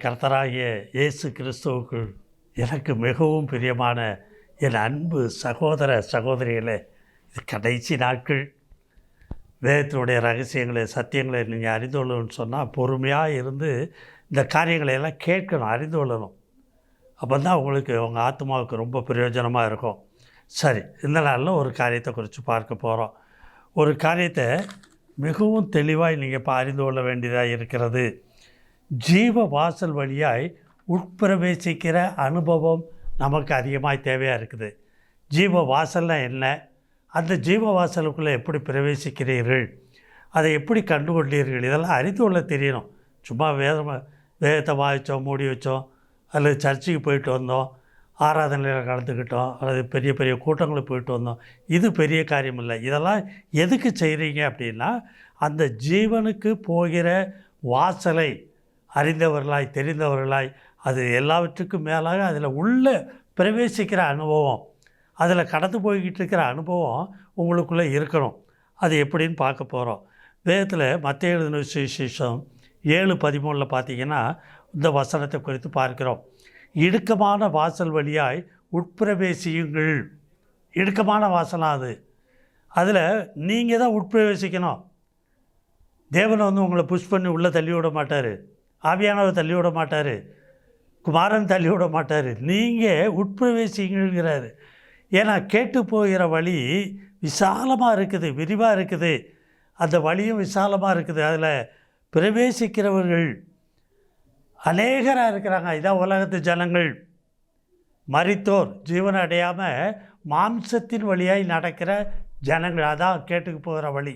கர்த்தராகிய இயேசு கிறிஸ்துவுக்குள் எனக்கு மிகவும் பிரியமான என் அன்பு சகோதர சகோதரிகளே, இது கடைசி நாட்கள். வேதத்தினுடைய ரகசியங்களை சத்தியங்களை நீங்கள் அறிந்து கொள்ளணும்னு சொன்னால் பொறுமையாக இருந்து இந்த காரியங்களை எல்லாம் கேட்கணும், அறிந்து கொள்ளணும். அப்போ தான் உங்களுக்கு உங்கள் ஆத்மாவுக்கு ரொம்ப பிரயோஜனமாக இருக்கும். சரி, இந்த நாளில் ஒரு காரியத்தை குறித்து பார்க்க போகிறோம். ஒரு காரியத்தை மிகவும் தெளிவாக நீங்கள் இப்போ அறிந்து கொள்ள வேண்டியதாக இருக்கிறது. ஜீவ வாசல் வழியாய் உட்பிரவேசிக்கிற அனுபவம் நமக்கு அதிகமாக தேவையாக இருக்குது. ஜீவ வாசல்னால் என்ன? அந்த ஜீவ வாசலுக்குள்ளே எப்படி பிரவேசிக்கிறீர்கள், அதை எப்படி கண்டுகொண்டீர்கள், இதெல்லாம் அறிந்து கொள்ள தெரியணும். சும்மா வேதத்தை வாய்ச்சோம், மூடி வச்சோம், அல்லது சர்ச்சுக்கு போயிட்டு வந்தோம், ஆராதனையில் கலந்துக்கிட்டோம், அல்லது பெரிய பெரிய கூட்டங்களுக்கு போயிட்டு வந்தோம், இது பெரிய காரியம் இல்லை. இதெல்லாம் எதுக்கு செய்கிறீங்க அப்படின்னா, அந்த ஜீவனுக்கு போகிற வாசலை அறிந்தவர்களாய் தெரிந்தவர்களாய் அது எல்லாவற்றுக்கும் மேலாக அதில் உள்ள பிரவேசிக்கிற அனுபவம், அதில் கடந்து போய்கிட்டு இருக்கிற அனுபவம் உங்களுக்குள்ளே இருக்கணும். அது எப்படின்னு பார்க்க போகிறோம். வேதத்தில் மத்தேயு எழுதின சுவிசேஷம் 7:13 பார்த்தீங்கன்னா இந்த வசனத்தை குறித்து பார்க்கிறோம். இடுக்கமான வாசல் வழியாய் உட்பிரவேசியுங்கள். இடுக்கமான வாசலாக அது, அதில் நீங்கள் தான் உட்பிரவேசிக்கணும். தேவனை உங்களை புஷ் பண்ணி உள்ளே தள்ளி விட மாட்டார், ஆவியானவர் தள்ளி விட மாட்டார், குமாரன் தள்ளி விட மாட்டார். நீங்கள் உட்பிரவேசிங்கிறாரு. ஏன்னா கேட்டு போகிற வழி விசாலமாக இருக்குது, விரிவாக இருக்குது. அந்த வழியும் விசாலமாக இருக்குது. அதில் பிரவேசிக்கிறவர்கள் அநேகராக இருக்கிறாங்க. இதான் உலகத்து ஜனங்கள். மரித்தோர் ஜீவனை அடையாமல் மாம்சத்தின் வழியாய் நடக்கிற ஜனங்கள், அதான் கேட்டுக்கு போகிற வழி.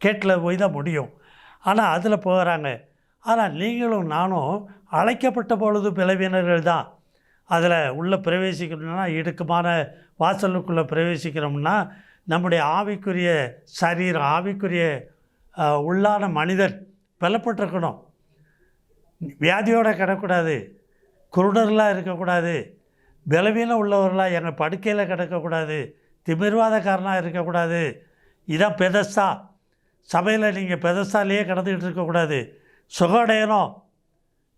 கேட்டில் போய் தான் முடியும். ஆனால் அதில் போகிறாங்க. ஆனால் நீங்களும் நானும் அழைக்கப்பட்ட பொழுது பலவீனர்கள் தான். அதில் உள்ளே பிரவேசிக்கணும்னா, இடுக்கமான வாசலுக்குள்ளே பிரவேசிக்கிறோம்னா, நம்முடைய ஆவிக்குரிய சரீரம், ஆவிக்குரிய உள்ளான மனிதன் பலப்பட்டிருக்கணும். வியாதியோடு கிடக்கூடாது, குருடர்களாக இருக்கக்கூடாது, பலவீனம் உள்ளவர்களாக எங்கள் படுக்கையில் கிடக்கக்கூடாது, திமிர்வாதக்காரனாக இருக்கக்கூடாது. இதான் பெதஸ்தா. சபையில் நீங்கள் பெதஸ்தாலேயே கிடந்துக்கிட்டு இருக்கக்கூடாது. சுகடையணும்.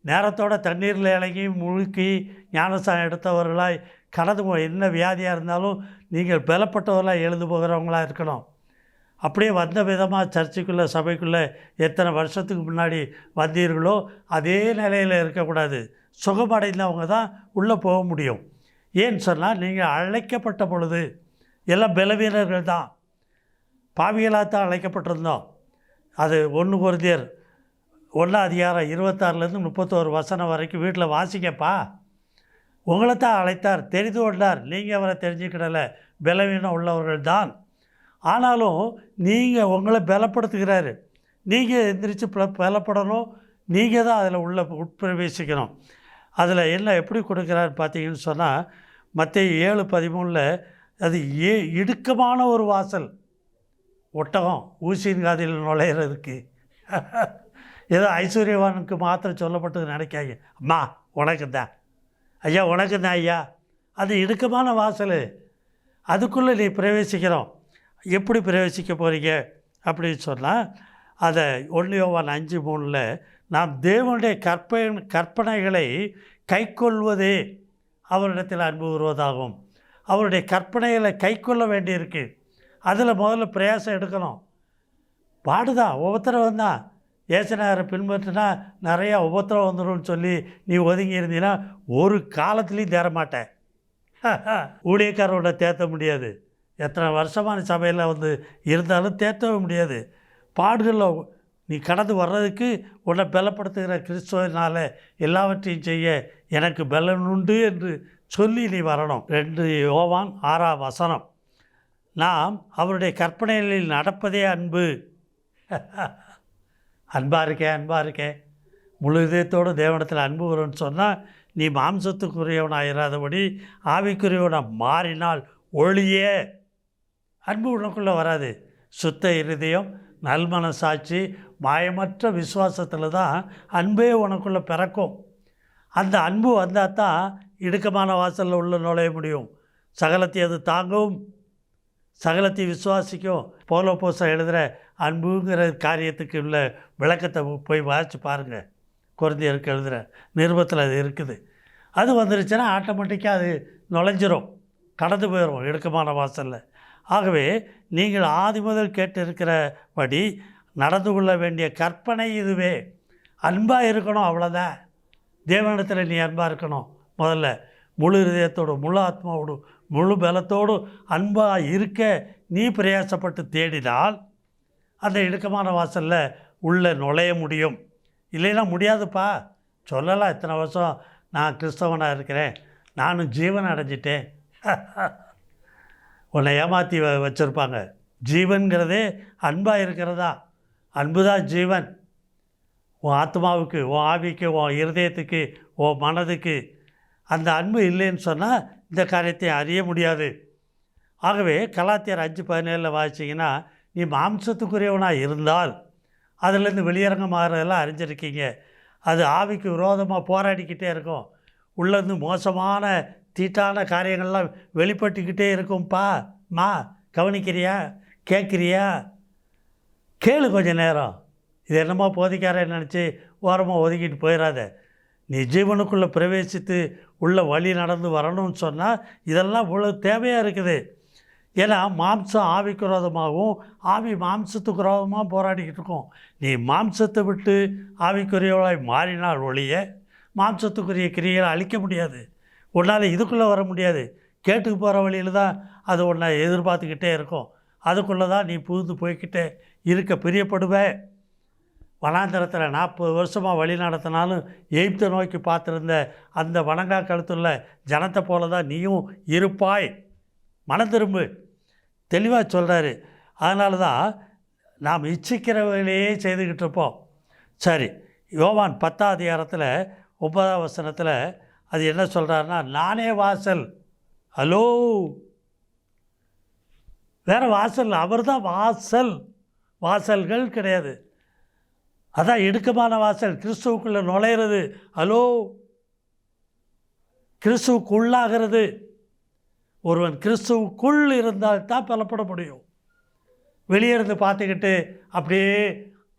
நேரத்தோட தண்ணீரில் இறங்கி முழுக்கி ஞானஸ்தானம் எடுத்தவர்களாய் கடந்து என்ன வியாதியாக இருந்தாலும் நீங்கள் பலப்பட்டவர்களாக எழுந்து போகிறவங்களாக இருக்கணும். அப்படியே வந்த விதமாக சர்ச்சுக்குள்ளே சபைக்குள்ளே எத்தனை வருஷத்துக்கு முன்னாடி வந்தீர்களோ அதே நிலையில் இருக்கக்கூடாது. சுகமடைந்தவங்க தான் உள்ளே போக முடியும். ஏன்னு சொன்னால் நீங்கள் அழைக்கப்பட்ட பொழுது எல்லாம் பலவீனர்கள் தான், பாவிகளாக தான் அழைக்கப்பட்டிருந்தோம். அது 1 கொரிந்தியர் 1:26-31 வசனம் வரைக்கும் வீட்டில் வாசிக்கப்பா. உங்களை தான் அழைத்தார், தெரிந்து கொண்டார், நீங்கள் அவரை தெரிஞ்சுக்கிடலை, பலவீனம் உள்ளவர்கள் தான். ஆனாலும் நீங்கள் உங்களை பலப்படுத்துகிறாரு. நீங்கள் எந்திரிச்சு பலப்படணும். நீங்கள் தான் அதில் உள்ள உட்பிரவேசிக்கணும். அதில் என்ன எப்படி கொடுக்குறாரு பார்த்தீங்கன்னு சொன்னால், மத்தேயு 7:13 அது இடுக்கமான ஒரு வாசல். ஒட்டகம் ஊசியின் காதில் நுழையிறதுக்கு ஏதோ ஐஸ்வர்யவானுக்கு மாத்திரம் சொல்லப்பட்டது நினைக்காங்க. அம்மா உனக்கு தான், ஐயா உனக்கு தான் ஐயா. அது இடுக்கமான வாசல், அதுக்குள்ளே நீ பிரவேசிக்கிறோம். எப்படி பிரவேசிக்க போகிறீங்க அப்படின்னு சொன்னால், அதை 1 யோவான் 5:3 நாம் தேவனுடைய கற்பனைகளை கைக்கொள்வதே அவரிடத்தில் அன்பு வருவதாகும். அவருடைய கற்பனைகளை கைக்கொள்ள வேண்டியிருக்கு. அதில் முதல்ல பிரயாசம் எடுக்கணும். பாடுதான், உபத்திரவம் தான். ஏசுநாதரை பின்பற்றினா நிறையா உபத்திரவம் வந்துடும் சொல்லி நீ ஒதுங்கி இருந்தீங்கன்னா ஒரு காலத்துலேயும் தேரமாட்டேன். ஊழியக்காரோட தேற்ற முடியாது. எத்தனை வருஷமான சபையில் இருந்தாலும் தேற்றவே முடியாது. பாடுகளில் நீ கடந்து வர்றதுக்கு உன்னை பலப்படுத்துகிற கிறிஸ்துவினால் எல்லாவற்றையும் செய்ய எனக்கு பலன் உண்டு என்று சொல்லி நீ வரணும். 2 யோவான் 6 நாம் அவருடைய கற்பனைகளில் நடப்பதே அன்பு. அன்பாக இருக்கேன் முழு இதயத்தோடு தேவனிடத்தில் அன்பு வரும்னு சொன்னால், நீ மாம்சத்துக்குரியவனாயிராதபடி ஆவிக்குரியவனாக மாறினால் ஒளியே அன்பு உனக்குள்ளே வராது. சுத்த இருதயம், நல்மனசாட்சி, மாயமற்ற விசுவாசத்தில் தான் அன்பே உனக்குள்ளே பிறக்கும். அந்த அன்பு வந்தால் தான் இடுக்கமான வாசலில் உள்ள நுழைய முடியும். சகலத்தை அது தாங்கும், சகலத்தை விசுவாசிக்கும். பவுலப்போஸ்தலன் எழுதுகிற அன்புங்கிற காரியத்துக்கு உள்ள விளக்கத்தை போய் வாசித்து பாருங்கள். கொரிந்தியருக்கு எழுதுகிற நிருபத்தில் அது இருக்குது. அது வந்துருச்சுன்னா ஆட்டோமேட்டிக்காக அது நுழைஞ்சிரும், கடந்து போயிடும் இடுக்கமான வாசலில். ஆகவே நீங்கள் ஆதி முதல் கேட்டிருக்கிறபடி நடந்து கொள்ள வேண்டிய கற்பனை இதுவே. அன்பாக இருக்கணும், அவ்வளோதான். தேவனிடத்தில் நீ அன்பாக இருக்கணும். முதல்ல முழு இதயத்தோடு, முழு ஆத்மாவோடு, முழு பலத்தோடு அன்பாக இருக்க நீ பிரயாசப்பட்டு தேடினால் அந்த இடுக்கமான வாசலில் உள்ளே நுழைய முடியும். இல்லைன்னா முடியாதுப்பா. சொல்லலாம், இத்தனை வருஷம் நான் கிறிஸ்தவனாக இருக்கிறேன், நானும் ஜீவன் அடைஞ்சிட்டேன். உன்னை ஏமாற்றி வச்சுருப்பாங்க. ஜீவன்கிறதே அன்பாக இருக்கிறதா. அன்பு தான் ஜீவன். உன் ஆத்மாவுக்கு, உன் ஆவிக்கு, உன் இருதயத்துக்கு, உன் மனதுக்கு. அந்த அன்பு இல்லைன்னு சொன்னால் இந்த காரியத்தை அறிய முடியாது. ஆகவே கலாத்தியர் 5:17 வாசிச்சிங்கன்னா, நீ மாம்சத்துக்குரியவனாக இருந்தால், அதிலேருந்து வெளியரங்கமாகறதெல்லாம் அறிஞ்சிருக்கீங்க. அது ஆவிக்கு விரோதமாக போராடிக்கிட்டே இருக்கும். உள்ளேருந்து மோசமான தீட்டான காரியங்கள்லாம் வெளிப்பட்டுக்கிட்டே இருக்கும்ப்பா. கவனிக்கிறியா? கேட்குறியா? கேளு கொஞ்சம் நேரம். இது என்னமோ போதிக்காரன்னு நினச்சி ஓரமாக ஒதுக்கிட்டு போயிடாத. நீ ஜீவனுக்குள்ளே பிரவேசித்து உள்ள வழி நடந்து வரணும்னு சொன்னால் இதெல்லாம் இவ்வளோ தேவையாக இருக்குது. ஏன்னா மாம்சம் ஆவிக்கு விரோதமாகவும் ஆவி மாம்சத்துக்கு விரோதமாக போராடிக்கிட்டு இருக்கோம். நீ மாம்சத்தை விட்டு ஆவிக்குரியவளாய் மாறினால் ஒழிய மாம்சத்துக்குரிய கிரியைகளை அழிக்க முடியாது. உன்னால் இதுக்குள்ளே வர முடியாது. கேட்டுக்கு போகிற வழியில் தான் அது உன்னை எதிர்பார்த்துக்கிட்டே இருக்கும். அதுக்குள்ளே தான் நீ புகுந்து போய்கிட்டே இருக்க பிரியப்படுவேன். வனாந்தரத்தில் 40 வருஷமாக வழி நடத்தினாலும் எய்ப்தை நோக்கி பார்த்துருந்த அந்த வணங்கா கழுத்துள்ள ஜனத்தை போல தான் நீயும் இருப்பாய். மனம் திரும்பு, தெளிவாக சொல்கிறாரு. அதனால தான் நாம் இச்சிக்கிறவர்களையே செய்துக்கிட்டு இருப்போம். சரி, யோவான் 10ஆம் அதிகாரத்தில் 9ஆம் வசனத்தில் அது என்ன சொல்கிறாருன்னா, நானே வாசல். ஹலோ, வேறு வாசல், அவர் தான் வாசல். வாசல்கள் கிடையாது. அதான் இடுக்கமான வாசல், கிறிஸ்துவுக்குள்ளே நுழையிறது. ஹலோ, கிறிஸ்துவுக்குள்ளாகிறது. ஒருவன் கிறிஸ்துவுக்குள் இருந்தால் தான் பலப்பட முடியும். வெளியே இருந்து பார்த்துக்கிட்டு அப்படியே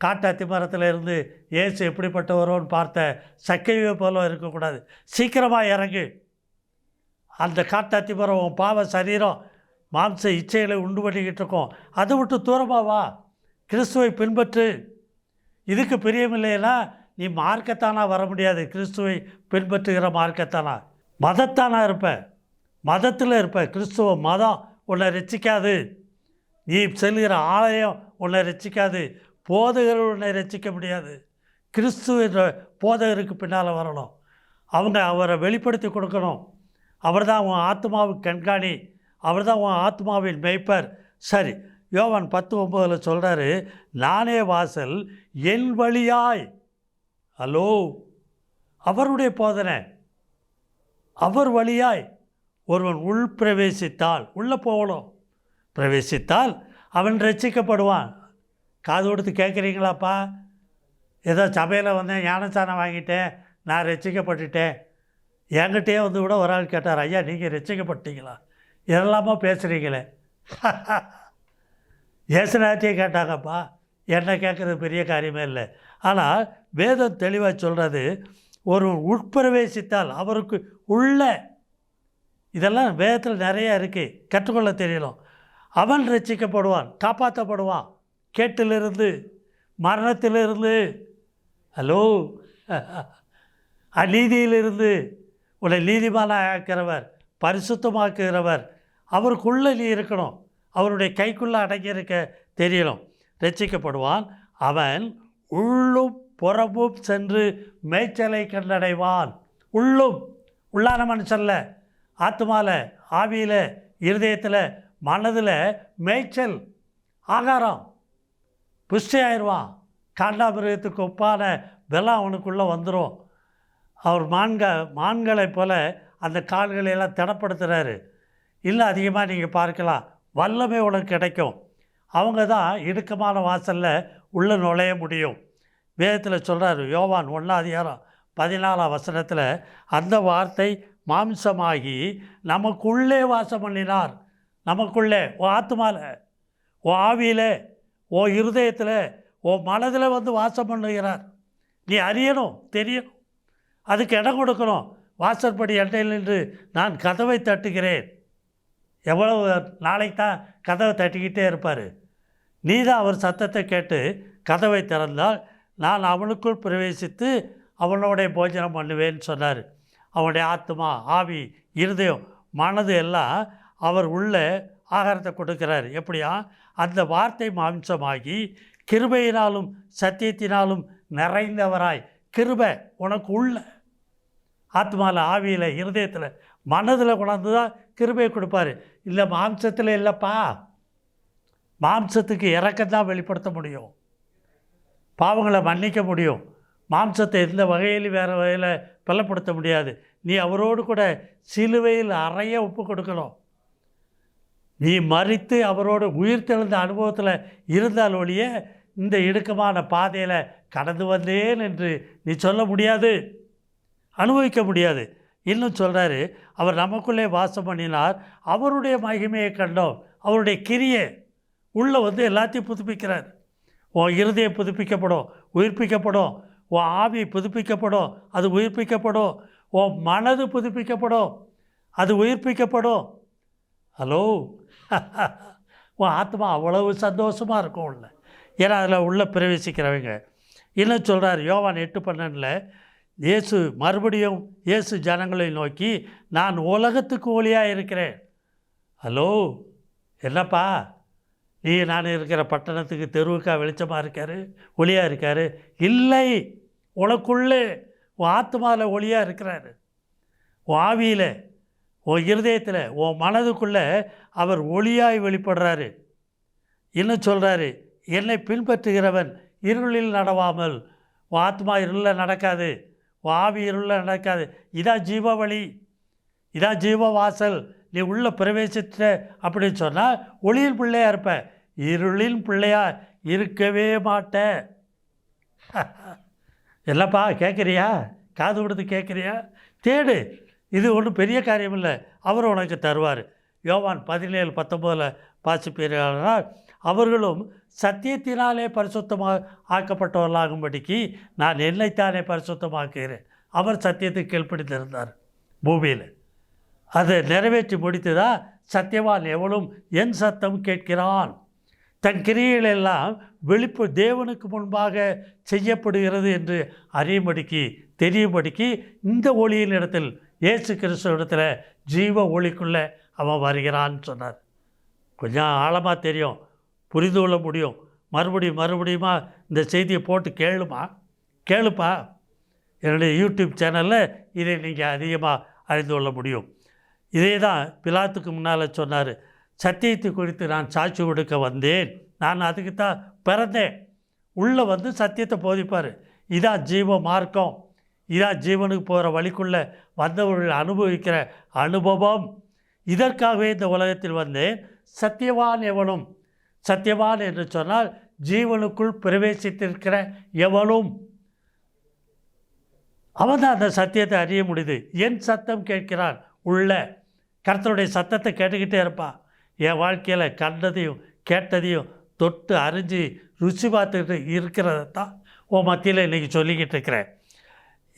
காட்டு அத்தி மரத்தில் இருந்து ஏசு எப்படிப்பட்டவரோன்னு பார்த்த சக்கையை போல இருக்கக்கூடாது. சீக்கிரமாக இறங்கு. அந்த காட்டு அத்தி மரம் உன் பாவ சரீரம் மாம்ச இச்சைகளை உண்டு பண்ணிக்கிட்டு இருக்கோம். அதை விட்டு தூரமாக வா, கிறிஸ்துவை பின்பற்று. இதுக்கு பிரியமில்லைன்னா நீ மார்க்கத்தானா வர முடியாது. கிறிஸ்துவை பின்பற்றுகிற மார்க்கத்தானா, மதத்தானா இருப்ப, மதத்தில் இருப்ப. கிறிஸ்துவ மதம் உன்னை ரட்சிக்காது. நீ செல்கிற ஆலயம் உன்னை ரட்சிக்காது. போதகர்கள் உன்னை ரட்சிக்க முடியாது. கிறிஸ்து என்ற போதகருக்கு பின்னால் வரணும். அவங்க அவரை வெளிப்படுத்தி கொடுக்கணும். அவர் தான் உன் ஆத்மாவுக்கு கண்காணி, அவர் தான் உன் ஆத்மாவின் மேய்ப்பர். சரி, யோவான் 10:9 சொல்கிறாரு, நானே வாசல், என் வழியாய். ஹலோ, அவருடைய போதனை, அவர் வழியாய் ஒருவன் உள் பிரவேசித்தால், உள்ளே போகணும், பிரவேசித்தால் அவன் ரட்சிக்கப்படுவான். காது கொடுத்து கேட்குறீங்களாப்பா? ஏதோ சபையில் வந்தேன், ஞானஸ்தானம் வாங்கிட்டேன், நான் ரட்சிக்கப்பட்டுட்டேன். என்கிட்டே வந்து கூட ஒரு ஆள் கேட்டார், ஐயா நீங்கள் ரட்சிக்கப்பட்டீங்களா? இதெல்லாமா பேசுகிறீங்களே. ஏசுநாட்டியே கேட்டாங்கப்பா, என்ன கேட்குறது பெரிய காரியமே இல்லை. ஆனால் வேதம் தெளிவாக சொல்கிறது, ஒரு உட்பிரவேசித்தால் அவருக்கு உள்ள, இதெல்லாம் வேதத்தில் நிறையா இருக்குது, கற்றுக்கொள்ள தெரியணும். அவன் ரட்சிக்கப்படுவான், காப்பாற்றப்படுவான். கேட்டிலிருந்து, மரணத்திலிருந்து, ஹலோ, அநீதியிலிருந்து உன்னை நீதிமானாக்கிறவர், பரிசுத்தமாக்குகிறவர், அவருக்குள்ளே நீ இருக்கணும். அவருடைய கைக்குள்ளே அடங்கியிருக்க தெரியணும். ரட்சிக்கப்படுவான். அவன் உள்ளும் புறமும் சென்று மேய்ச்சலை கண்டடைவான். உள்ளும், உள்ளான மனுஷனில், ஆத்மாவில், ஆவியில், இருதயத்தில், மனதில் மேய்ச்சல், ஆகாரம், புஷ்டி ஆயிடுவான். காண்டாமிருகத்துக்கு ஒப்பான வெள்ளம் அவனுக்குள்ளே வந்துடும். அவர் மான்களைப் போல் அந்த கால்களையெல்லாம் திடப்படுத்துகிறாரு. இல்லை, அதிகமாக நீங்கள் பார்க்கலாம், வல்லமை உனக்கு கிடைக்கும். அவங்க தான் இடுக்கமான வாசலில் உள்ளே நுழைய முடியும். வேதத்தில் சொல்கிறார், யோவான் 1ஆம் அதிகாரம் 14ஆம் வசனத்தில், அந்த வார்த்தை மாம்சமாகி நமக்குள்ளே வாசம் பண்ணினார். நமக்குள்ளே, ஓ ஆத்மாவில், ஓ ஆவியில், ஓ இருதயத்தில், ஓ மனதில் வந்து வாசம் பண்ணுகிறார். நீ அறியணும், தெரியணும், அதுக்கு இடம் கொடுக்கணும். வாசற்படி அண்டையில் நின்று நான் கதவை தட்டுகிறேன். எவ்வளவு நாளைக்கு தான் கதவை தட்டிக்கிட்டே இருப்பார். நீ தான் அவர் சத்தத்தை கேட்டு கதவை திறந்தால் நான் அவனுக்குள் பிரவேசித்து அவனோடைய போஜனம் பண்ணுவேன்னு சொன்னார். அவனுடைய ஆத்மா, ஆவி, இருதயம், மனது எல்லாம் அவர் உள்ள ஆகாரத்தை கொடுக்கிறார். எப்படியா? அந்த வார்த்தை மாம்சமாகி கிருபையினாலும் சத்தியத்தினாலும் நிறைந்தவராய், கிருபை உனக்கு உள்ள ஆத்மாவில், ஆவியில், இருதயத்தில், மனதில் கொண்டாந்து தான் கிருபையை கொடுப்பார். இல்லை மாம்சத்தில் இல்லைப்பா. மாம்சத்துக்கு இறக்கத்தான் வெளிப்படுத்த முடியும், பாவங்களை மன்னிக்க முடியும். மாம்சத்தை எந்த வகையிலும் வேறு வகையில் பலப்படுத்த முடியாது. நீ அவரோடு கூட சிலுவையில் அறைய ஒப்பு கொடுக்கணும். நீ மரித்து அவரோடு உயிர்த்தெழுந்த அனுபவத்தில் இருந்தால் ஒழிய இந்த இடுக்கமான பாதையில் கடந்து வந்தேன் என்று நீ சொல்ல முடியாது, அனுபவிக்க முடியாது. இன்னும் சொல்கிறாரு, அவர் நமக்குள்ளே வாசம் பண்ணினார், அவருடைய மகிமையை கண்டோம். அவருடைய கிரியை உள்ளே வந்து எல்லாத்தையும் புதுப்பிக்கிறார். உன் இருதயம் புதுப்பிக்கப்படும், உயிர்ப்பிக்கப்படும். உன் ஆவி புதுப்பிக்கப்படும், அது உயிர்ப்பிக்கப்படும். உன் மனது புதுப்பிக்கப்படும், அது உயிர்ப்பிக்கப்படும். ஹலோ, உன் ஆத்மா அவ்வளவு சந்தோஷமாக இருக்கும் உள்ள, ஏன்னா அதில் உள்ளே பிரவேசிக்கிறவங்க. இன்னும் சொல்கிறார் யோவான் 8:12, இயேசு மறுபடியும் இயேசு ஜனங்களை நோக்கி, நான் உலகத்துக்கு ஒளியாக இருக்கிறேன். ஹலோ, என்னப்பா நீ நான் இருக்கிற பட்டணத்துக்கு தெருவுக்காக வெளிச்சமாக இருக்கார், ஒளியாக இருக்கார்? இல்லை, உனக்குள்ளே உன் ஆத்மாவில் ஒளியாக இருக்கிறாரு. உன் ஆவியில், உன் இருதயத்தில், உன் மனதுக்குள்ளே அவர் ஒளியாய் வெளிப்படுறாரு. இன்னும் சொல்கிறாரு, என்னை பின்பற்றுகிறவன் இருளில் நடவாமல். உன் ஆத்மா இருளில் நடக்காது, உன் ஆவி இருளில் நடக்காது. இதான் ஜீவ வழி, இதான் ஜீவ வாசல். நீ உள்ளே பிரவேசித்த அப்படின்னு சொன்னால் ஒளியின் பிள்ளையாக இருப்ப, இருளின் பிள்ளையாக இருக்கவே மாட்ட. என்னப்பா கேட்குறியா? காது கொடுத்து கேட்குறியா? தேடு, இது ஒன்றும் பெரிய காரியம் இல்லை, அவர் உனக்கு தருவார். யோவான் 17:19 வாசிப்பீர்களானால், அவர்களும் சத்தியத்தினாலே பரிசுத்தமாக ஆக்கப்பட்டவர்களாகும்படிக்கு நான் என்னைத்தானே பரிசுத்தமாக்குகிறேன். அவர் சத்தியத்தை கீழ்ப்படித்திருந்தார் பூமியில், அதை நிறைவேற்றி முடித்துதான் சத்தியவான் எவனும் என் சத்தம் கேட்கிறான். தன் கிரியைகளெல்லாம் தேவனுக்கு முன்பாக செய்யப்படுகிறது என்று அறியும்படிக்கு, தெரியும்படிக்கு இந்த ஒளியின் இடத்தில், இயேசு கிறிஸ்துவ இடத்துல ஜீவ ஒளிக்குள்ளே அவன் வருகிறான்னு சொன்னார். கொஞ்சம் ஆழமாக தெரியும், புரிந்து கொள்ள முடியும். மறுபடியுமா இந்த செய்தியை போட்டு கேளுப்பா. என்னுடைய யூடியூப் சேனலில் இதை நீங்கள் அதிகமாக அறிந்து கொள்ள முடியும். இதே தான் பிலாத்துக்கு முன்னால் சொன்னார், சத்தியத்தை குறித்து நான் சாட்சி கொடுக்க வந்தேன், நான் அதுக்கு தான் பிறந்தேன். உள்ளே வந்து சத்தியத்தை போதிப்பார். இதான் ஜீவ மார்க்கம், இதான் ஜீவனுக்கு போகிற வழிக்குள்ளே வந்தவர்கள் அனுபவிக்கிற அனுபவம். இதற்காகவே இந்த உலகத்தில் வந்தேன். சத்தியவான் எவனும், சத்தியவான் என்று சொன்னால் ஜீவனுக்குள் பிரவேசித்திருக்கிற எவனும், அவன் தான் அந்த சத்தியத்தை அறிய முடியுது. என் சத்தம் கேட்கிறான். உள்ள கர்த்தருடைய சத்தத்தை கேட்டுக்கிட்டே இருப்பான். என் வாழ்க்கையில் கண்டதையும் கேட்டதையும் தொட்டு அறிஞ்சு ருசி பார்த்துக்கிட்டு இருக்கிறதான் உன் மத்தியில் இன்றைக்கி சொல்லிக்கிட்டு இருக்கிறேன்.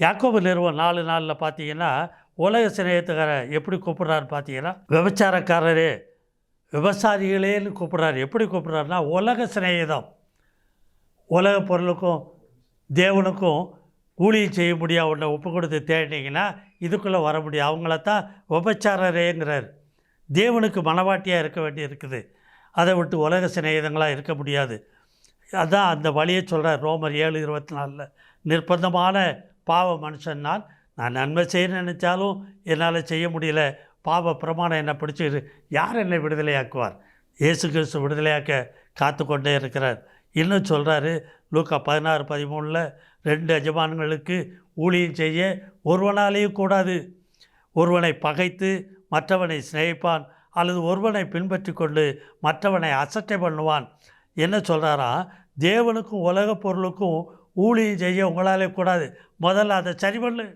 யாக்கோபு நிறுவனம் 4:4 பார்த்தீங்கன்னா, உலக சிநேகத்துக்காரர் எப்படி கூப்பிட்றாரு பார்த்தீங்கன்னா, விபச்சாரக்காரரே, விவசாயிகளேன்னு கூப்பிட்றாரு. எப்படி கூப்பிட்றாருன்னா, உலக சிநேகிதம். உலக பொருளுக்கும் தேவனுக்கும் ஊழியம் செய்ய முடியாது ஒன்றை ஒப்பு கொடுத்து தேடினீங்கன்னா இதுக்குள்ளே வர முடியும். அவங்களத்தான் விபச்சாரரேங்கிறார். தேவனுக்கு மனவாட்டியாக இருக்க வேண்டி இருக்குது, அதை விட்டு உலக சிநேகிதங்களாக இருக்க முடியாது. அதான் அந்த வழியை சொல்கிறார் ரோமர் 7:24. நிர்பந்தமான பாவ மனுஷன் நான் நன்மை செய்ய நினைச்சாலும் என்னால் செய்ய முடியல, பாவ பிரமாணம் என்னை பிடிச்சிரு, யார் என்னை விடுதலையாக்குவார்? இயேசு கிறிஸ்து விடுதலையாக்க காத்து கொண்டே இருக்கிறார். இன்னும் சொல்கிறாரு லூக்கா 16:13, 2 எஜமான்களுக்கு ஊழியம் செய்ய ஒருவனாலேயும் கூடாது. ஒருவனை பகைத்து மற்றவனை சிநேகிப்பான், அல்லது ஒருவனை பின்பற்றி கொண்டு மற்றவனை அசட்டை பண்ணுவான். என்ன சொல்கிறாரா? தேவனுக்கும் உலக பொருளுக்கும் ஊழியம் செய்ய உங்களாலே கூடாது. முதல்ல அதை சரி பண்ணு.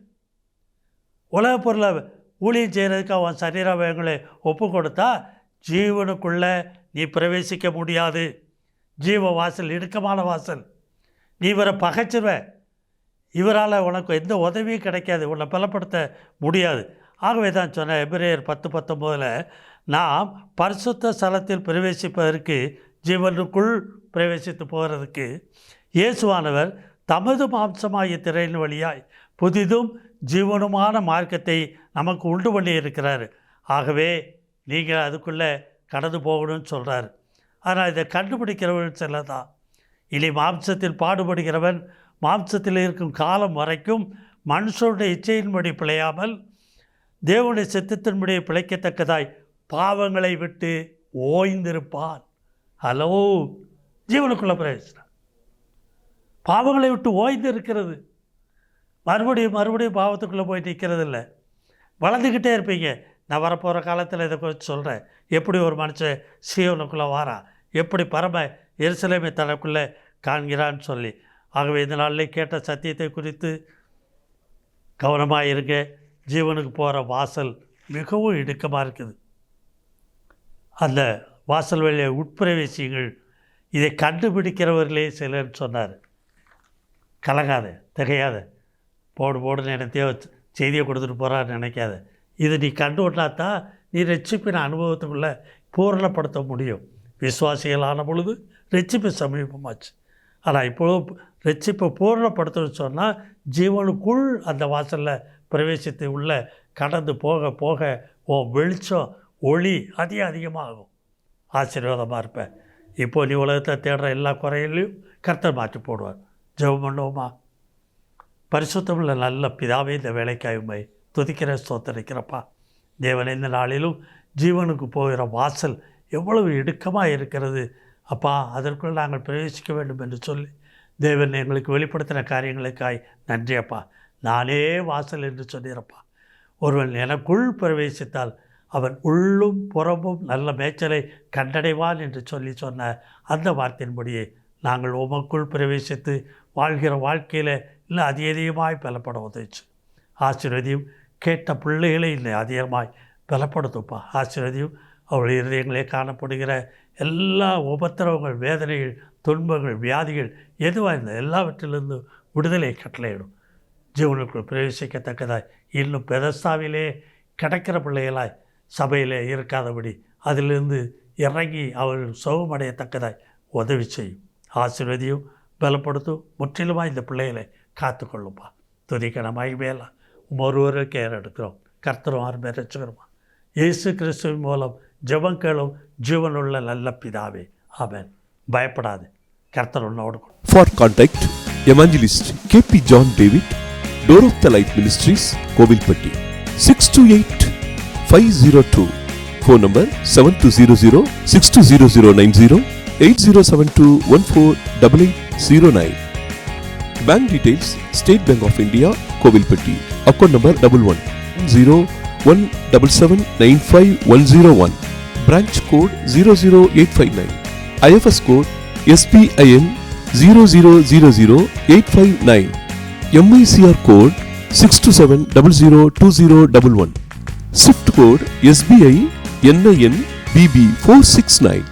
உலக பொருளை ஊழியம் செய்கிறதுக்கு அவன் சரீரங்களை ஒப்பு கொடுத்தா ஜீவனுக்குள்ளே நீ பிரவேசிக்க முடியாது. ஜீவ வாசல் இடுக்கமான வாசல். நீ இவரை பகைச்சிருவ. இவரால் உனக்கு எந்த உதவியும் கிடைக்காது, உன்னை பலப்படுத்த முடியாது. ஆகவே தான் சொன்னேன் எபிரேயர் 10:19 நாம் பரிசுத்த ஸ்தலத்தில் பிரவேசிப்பதற்கு, ஜீவனுக்குள் பிரவேசித்து போகிறதுக்கு இயேசுவானவர் தமது மாம்சமாகிய திரையின் வழியாய் புதிதும் ஜீவனுமான மார்க்கத்தை நமக்கு உண்டு பண்ணி இருக்கிறார். ஆகவே நீங்கள் அதுக்குள்ளே கடந்து போகணும்னு சொல்கிறார். ஆனால் இதை கண்டுபிடிக்கிறவன் சில தான். இனி மாம்சத்தில் பாடுபடுகிறவன் மாம்சத்தில் இருக்கும் காலம் வரைக்கும் மனுஷனுடைய இச்சையின்படி பிழையாமல் தேவனுடைய சித்தத்தின்படி பிழைக்கத்தக்கதாய் பாவங்களை விட்டு ஓய்ந்திருப்பான். ஹலோ, ஜீவனுக்குள்ளே பிரவேசினான். பாவங்களை விட்டு ஓய்ந்து இருக்கிறது. மறுபடியும் பாவத்துக்குள்ளே போய் நிற்கிறது இல்லை. வளர்ந்துக்கிட்டே இருப்பீங்க. நான் வரப்போகிற காலத்தில் இதை குறித்து சொல்கிறேன். எப்படி ஒரு மனுஷன் சீவனுக்குள்ளே வாரான், எப்படி பரம எருசலேமை தனக்குள்ளே காண்கிறான்னு சொல்லி. ஆகவே இந்த நாளிலே கேட்ட சத்தியத்தை குறித்து கவனமாக இருங்க. ஜீவனுக்கு போகிற வாசல் மிகவும் இடுக்கமாக இருக்குது. அந்த வாசல் வழியை உட்பிரவேசியங்கள். இதை கண்டுபிடிக்கிறவர்களே சிலர் சொன்னார். கலங்காத, திகையாத, போடுன்னு என்னத்தையோ செய்தியை கொடுத்துட்டு போகிறான்னு நினைக்காத. இது நீ கண்டு விட்டாதான் நீ ரட்சிப்பின் அனுபவத்துக்குள்ளே பூரணப்படுத்த முடியும். விசுவாசிகளான பொழுது ரட்சிப்பு சமீபமாச்சு. ஆனால் இப்போது ரட்சிப்பை பூரணப்படுத்தணும்னு சொன்னால் ஜீவனுக்குள் அந்த வாசலில் பிரவேசித்து உள்ள கடந்து போக போக வெளிச்சம் ஒளி அதிகமாகும். ஆசீர்வாதமாக இருப்பேன். இப்போது நீ உலகத்தை தேடுற எல்லா குறையிலையும் கர்த்தர் மாற்றி போடுவார். ஜெபம் பண்ணுவோமா? பரிசுத்தமுள்ள நல்ல பிதாவே, இந்த வேலைக்காயுமை துதிக்கிற ஸ்தோத்தரிக்கிறப்பா. தேவன் இந்த நாளிலும் ஜீவனுக்கு போகிற வாசல் எவ்வளவு இடுக்கமாக இருக்கிறது அப்பா. அதற்குள் நாங்கள் பிரவேசிக்க வேண்டும் என்று சொல்லி தேவன் எங்களுக்கு வெளிப்படுத்தின காரியங்களுக்காய் நன்றி அப்பா. நானே வாசல் என்று சொன்னீரப்பா. ஒருவன் எனக்குள் பிரவேசித்தால் அவன் உள்ளும் புறமும் நல்ல மேய்ச்சலை கண்டடைவான் என்று சொன்ன அந்த வார்த்தையின்படியே நாங்கள் உமக்குள் பிரவேசித்து வாழ்கிற வாழ்க்கையில் இல்லை அதிகமாய் பலப்பட உதவிச்சு. ஆசீர்வதியும் கேட்ட பிள்ளைகளை இல்லை அதிகமாய் பலப்படுத்துப்பா. ஆசீர்வதியும் அவள் இருதயங்களே காணப்படுகிற எல்லா உபத்திரவங்கள், வேதனைகள், துன்பங்கள், வியாதிகள் எதுவாக இருந்தால் எல்லாவற்றிலிருந்து விடுதலை கட்டளையிடும். ஜீவனுக்குள் பிரவேசிக்கத்தக்கதாய் இன்னும் பெதஸ்தாவிலே கிடைக்கிற பிள்ளைகளாய் சபையிலே இருக்காதபடி அதிலிருந்து இறங்கி அவர்கள் சுகமடையத்தக்கதாய் உதவி செய்யும். ஆசீர்வதியும் பலப்படுத்தும். முற்றிலுமாக இந்த பிள்ளைகளை காத்துக்கொள்ளுப்பா. துதிக்கணமாய் மேலா ஒருவரும் கேர் எடுக்கிறோம். கர்த்தரும் ஆர்மே ரசிக்கிறோமா. இயேசு கிறிஸ்துவின் மூலம் ஜெபம் கேளும் ஜீவனுள்ள நல்ல பிதாவே, ஆமென். பயப்படாது, கர்த்தர் உன்னோடு. For contact, Evangelist K.P. John David, Door of the Light Ministries, Kovilpatti, 628-502. Phone number 7200-620090, 8072148809. Bank details: State Bank of India, Kovilpatti. Account number 110177951101. Branch code 00859. IFS code SBIN 0000859. MICR code 627002011. SWIFT code SBI NIN BB 469.